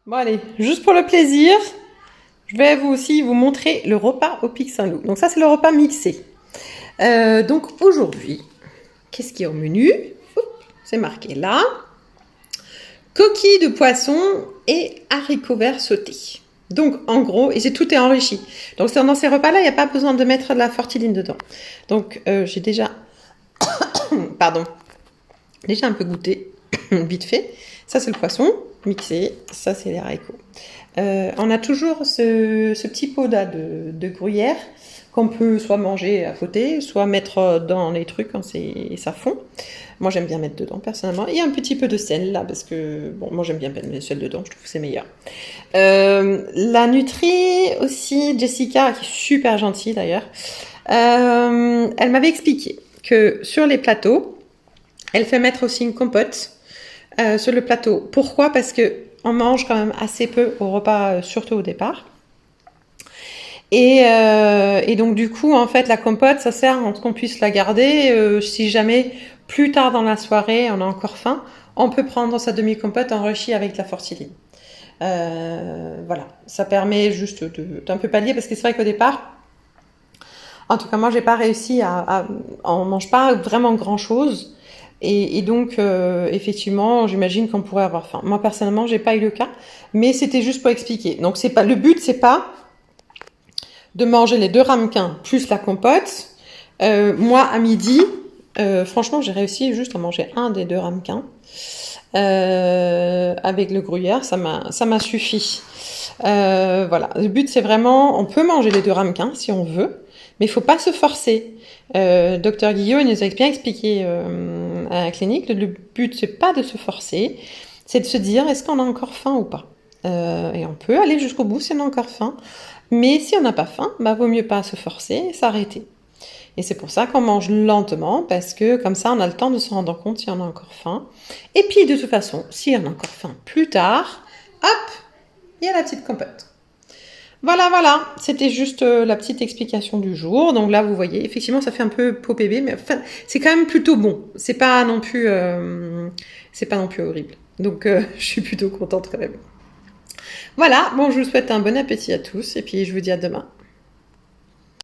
Bon allez, juste pour le plaisir, je vais vous montrer le repas au Pic Saint-Loup. Donc ça c'est le repas mixé. Donc aujourd'hui, qu'est-ce qu'il y a au menu? C'est marqué là. Coquilles de poisson et haricots verts sautés. Donc en gros, et tout est enrichi. Donc dans ces repas-là, il n'y a pas besoin de mettre de la fortiline dedans. Donc j'ai déjà, pardon, déjà un peu goûté, vite fait. Ça c'est le poisson mixé, ça c'est les haricots. On a toujours ce petit pot là de gruyère qu'on peut soit manger à côté, soit mettre dans les trucs quand ça fond. Moi j'aime bien mettre dedans personnellement. Et un petit peu de sel là parce que bon, moi j'aime bien mettre le sel dedans, je trouve que c'est meilleur. La Nutri aussi, Jessica, qui est super gentille d'ailleurs, elle m'avait expliqué que sur les plateaux, elle fait mettre aussi une compote sur le plateau. Pourquoi? Parce que on mange quand même assez peu au repas, surtout au départ. Et donc du coup, en fait, la compote, ça sert à ce qu'on puisse la garder. Si jamais, plus tard dans la soirée, on a encore faim, on peut prendre sa demi-compote enrichie avec de la fortiline. Voilà, ça permet juste d'un peu pallier, parce que c'est vrai qu'au départ, en tout cas moi, j'ai pas réussi on mange pas vraiment grand-chose. Et donc, effectivement, j'imagine qu'on pourrait avoir faim. Moi, personnellement, j'ai pas eu le cas, mais c'était juste pour expliquer. Donc, c'est pas le but, c'est pas de manger les 2 ramequins plus la compote. Moi, à midi, franchement, j'ai réussi juste à manger un des 2 ramequins avec le gruyère. Ça m'a suffi. Voilà. Le but, c'est vraiment, on peut manger les 2 ramequins si on veut, mais il faut pas se forcer. Docteur Guillot, il nous a bien expliqué à la clinique, le but c'est pas de se forcer, c'est de se dire est-ce qu'on a encore faim ou pas. Et on peut aller jusqu'au bout si on a encore faim, mais si on n'a pas faim, bah vaut mieux pas se forcer, s'arrêter. Et c'est pour ça qu'on mange lentement, parce que comme ça on a le temps de se rendre compte si on a encore faim. Et puis de toute façon, si on a encore faim plus tard, hop, il y a la petite compote. Voilà, c'était juste la petite explication du jour. Donc là, vous voyez, effectivement, ça fait un peu peau bébé, mais enfin, c'est quand même plutôt bon. C'est pas non plus horrible. Donc, je suis plutôt contente quand même. Voilà, bon, je vous souhaite un bon appétit à tous, et puis je vous dis à demain.